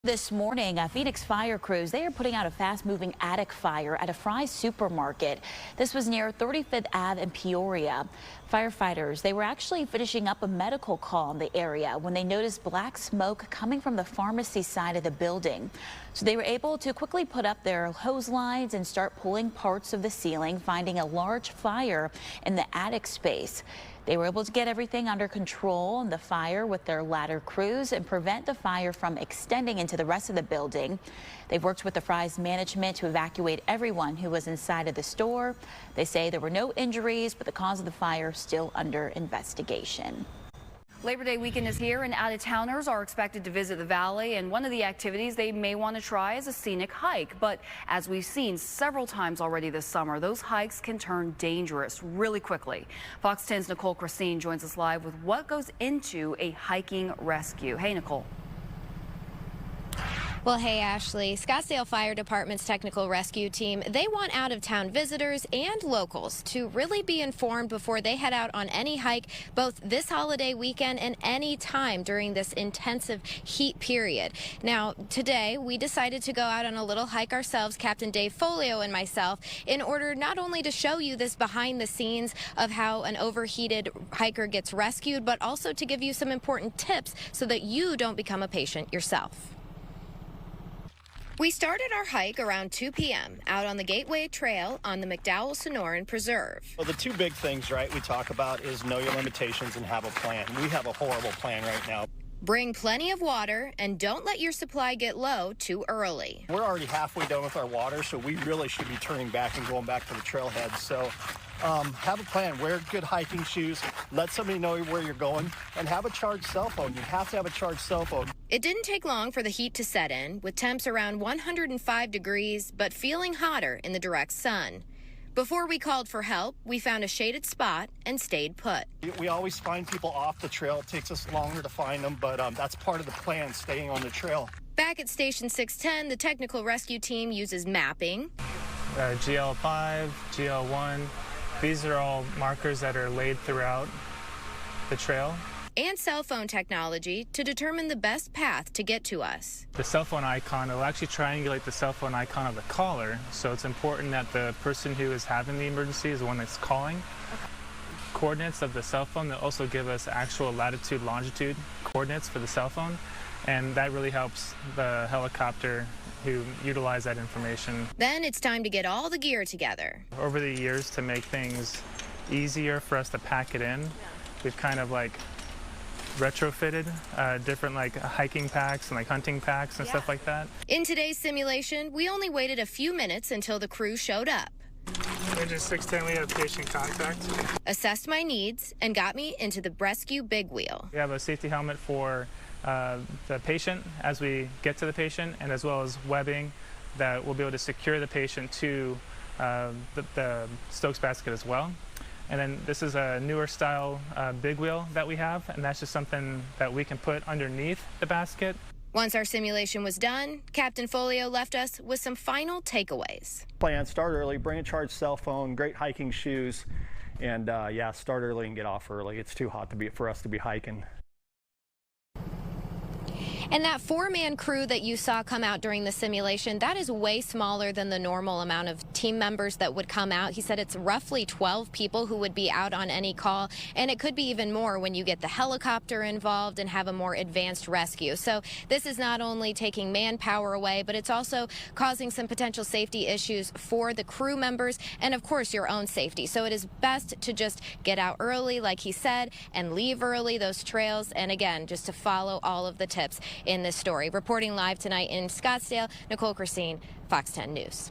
This morning, Phoenix fire crews, they are putting out a fast-moving attic fire at a Fry's supermarket. This was near 35th Ave in Peoria. Firefighters, they were actually finishing up a medical call in the area when they noticed black smoke coming from the pharmacy side of the building. So they were able to quickly put up their hose lines and start pulling parts of the ceiling, finding a large fire in the attic space. They were able to get everything under control in the fire with their ladder crews and prevent the fire from extending into the rest of the building. They've worked with the Fry's management to evacuate everyone who was inside of the store. They say there were no injuries, but the cause of the fire still under investigation. Labor Day weekend is here, and out-of-towners are expected to visit the valley, and one of the activities they may want to try is a scenic hike. But as we've seen several times already this summer, those hikes can turn dangerous really quickly. Fox 10's Nicole Christine joins us live with what goes into a hiking rescue. Hey, Nicole. Well, hey, Ashley. Scottsdale Fire Department's technical rescue team, they want out-of-town visitors and locals to really be informed before they head out on any hike, both this holiday weekend and any time during this intensive heat period. Now, today, we decided to go out on a little hike ourselves, Captain Dave Folio and myself, in order not only to show you this behind the scenes of how an overheated hiker gets rescued, but also to give you some important tips so that you don't become a patient yourself. We started our hike around 2 p.m. out on the Gateway Trail on the McDowell-Sonoran Preserve. Well, the two big things, right, we talk about is know your limitations and have a plan. We have a horrible plan right now. Bring plenty of water and don't let your supply get low too early. We're already halfway done with our water, so we really should be turning back and going back to the trailhead. So have a plan. Wear good hiking shoes. Let somebody know where you're going, and have a charged cell phone. You have to have a charged cell phone. It didn't take long for the heat to set in, with temps around 105 degrees, but feeling hotter in the direct sun. Before we called for help, we found a shaded spot and stayed put. We always find people off the trail. It takes us longer to find them, but that's part of the plan, staying on the trail. Back at Station 610, the technical rescue team uses mapping. GL5, GL1, these are all markers that are laid throughout the trail. And cell phone technology to determine the best path to get to us. The cell phone icon will actually triangulate the cell phone icon of the caller, so it's important that the person who is having the emergency is the one that's calling. Coordinates of the cell phone that also give us actual latitude, longitude coordinates for the cell phone, and that really helps the helicopter who utilize that information. Then it's time to get all the gear together. Over the years, to make things easier for us to pack it in, we've kind of like retrofitted different like hiking packs and like hunting packs and stuff like that. In today's simulation, we only waited a few minutes until the crew showed up. Engine 610, we have patient contact. Assessed my needs and got me into the rescue big wheel. We have a safety helmet for the patient as we get to the patient, and as well as webbing that will be able to secure the patient to the Stokes basket as well. And then this is a newer style big wheel that we have, and that's just something that we can put underneath the basket. Once our simulation was done, Captain Folio left us with some final takeaways. Plan, start early, bring a charged cell phone, great hiking shoes, and yeah, start early and get off early. It's too hot for us to be hiking. And that 4-man crew that you saw come out during the simulation, that is way smaller than the normal amount of team members that would come out. He said it's roughly 12 people who would be out on any call, and it could be even more when you get the helicopter involved and have a more advanced rescue. So this is not only taking manpower away, but it's also causing some potential safety issues for the crew members and, of course, your own safety. So it is best to just get out early, like he said, and leave early, those trails, and again, just to follow all of the tips in this story. Reporting live tonight in Scottsdale, Nicole Christine, Fox 10 News.